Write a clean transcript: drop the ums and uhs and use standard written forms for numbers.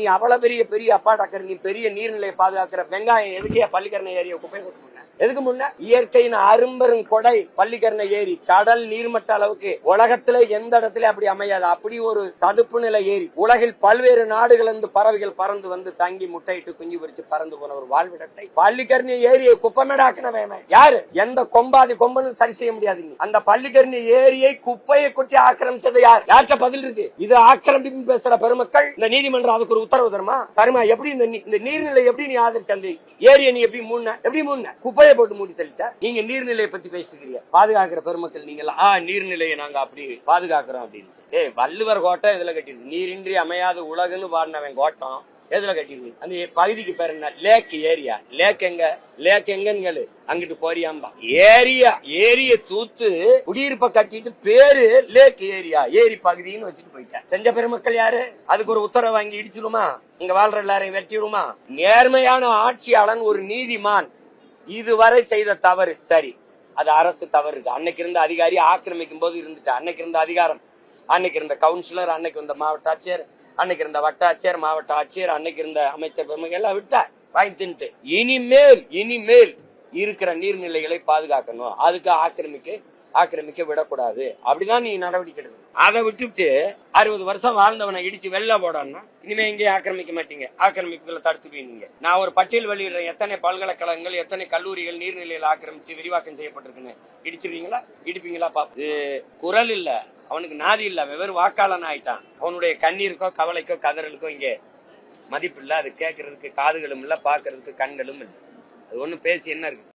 நீ அவ்வளவு பெரிய அப்பா டாக்டர், நீ பெரிய நீர்நிலையை பாதுகாக்கிற வெங்காயம் எதுக்கே பள்ளிக்கரணை ஏரிய குப்பை கொட்டு முன்ன? எதுக்கு முன்ன? இயற்கையின் அரும்பெரும் கொடை பள்ளிக்கரணை ஏரி, கடல் நீர்மட்ட அளவுக்கு உலகத்துல எந்த இடத்துல அப்படி அமையாது. அப்படி ஒரு சதுப்பு நிலை ஏரி, உலகில் பல்வேறு நாடுகளிலிருந்து பறவைகள் பறந்து வந்து தங்கி முட்டையிட்டு குஞ்சு பொரிச்சு பறந்து போன ஒரு வாழ்விடத்தை பள்ளிக்கரணை ஏரியை குப்பமேடாக்கினவன் யாரு? எந்த கொம்பாதி கொம்பனும் சரி செய்ய முடியாது. அந்த பள்ளிக்கரணை ஏரியை குப்பையை கொட்டி ஆக்கிரமிச்சது யார்? யார்கிட்ட பதில் இருக்கு? இது ஆக்கிரமிப்பு பேசுற பெருமக்கள். இந்த நீதிமன்றம் அதுக்கு ஒரு உத்தரவு தருமா? எப்படி இந்த நீர்நிலை எப்படி நீ ஆதரிச்ச? ஏரியை நீ எப்படி மூண? குப்பையை போட்டு மூடி தள்ளிட்ட. நீங்க நீர்நிலையை பத்தி பேசிட்டு இருக்கீங்க. பாதுகாக்கிற பெருமக்கள் நீங்களா? நீர்நிலையை நாங்க அப்படி பாதுகாக்கிறோம் அப்படின்னு. வள்ளுவர் கோட்டம் எதுல கட்டிருக்கு? நீரின்றி அமையாது உலகுன்னு பாடினவன் கோட்டம் எதுல கட்டிருக்கு? அந்த பகுதிக்கு பேர் என்ன? லேக் ஏரியா. லேக் எங்கன்னு அங்கிட்டு போறியாம்பா. ஏரிய தூத்து குடியிருப்ப கட்டிட்டு பேரு லேக் ஏரியா, ஏரி பகுதின்னு வச்சுட்டு போயிட்டேன். செஞ்ச பெருமக்கள் யாரு? அதுக்கு ஒரு உத்தரவு வாங்கி இடிச்சுடுமா? இங்க வாழ்ற எல்லாரையும் வெட்டிடுமா? நேர்மையான ஆட்சியாளன் ஒரு நீதிமான் இதுவரை செய்த தவறு சரி, அது அரசு தவறு இருக்கு. அன்னைக்கு இருந்த அதிகாரி ஆக்கிரமிக்கும் போது இருந்துட்டு, அன்னைக்கு இருந்த அதிகாரம், அன்னைக்கு இருந்த கவுன்சிலர், அன்னைக்கு இருந்த மாவட்ட ஆட்சியர், அன்னைக்கு இருந்த வட்ட ஆட்சியர், மாவட்ட ஆட்சியர், அன்னைக்கு இருந்த அமைச்சர் பெருமக்கள் எல்லாம் விட்டா வாங்கி தின்ட்டு. இனிமேல் இருக்கிற நீர்நிலைகளை பாதுகாக்கணும். அதுக்கு ஆக்கிரமிக்க விடக்கூடாது. அப்படிதான் நீ நடவடிக்கை எடுக்கணும். அதை விட்டுவிட்டு 60 வருஷம் வாழ்ந்தவனை இடிச்சு வெளில போடான்னா இனிமே எங்கேயும் ஆக்கிரமிக்க மாட்டீங்க. ஆக்கிரமிப்புகளை தடுத்துவீங்க. நான் ஒரு பட்டியல் வெளியிடுறேன். எத்தனை பல்கலைக்கழகங்கள், எத்தனை கல்லூரிகள் நீர்நிலையில் ஆக்கிரமிச்சு விரிவாக்கம் செய்யப்பட்டிருக்குன்னு. இடிப்பீங்களா பாப்பு? குரல் இல்ல, அவனுக்கு நாதி இல்ல, வெறும் வாக்காளன் ஆயிட்டான். அவனுடைய கண்ணீருக்கோ கவலைக்கோ கதறலுக்கோ இங்க மதிப்பு இல்ல. அது கேட்கறதுக்கு காதுகளும் இல்ல, பாக்குறதுக்கு கண்களும் இல்ல. அது ஒண்ணு பேசி என்ன இருக்கு?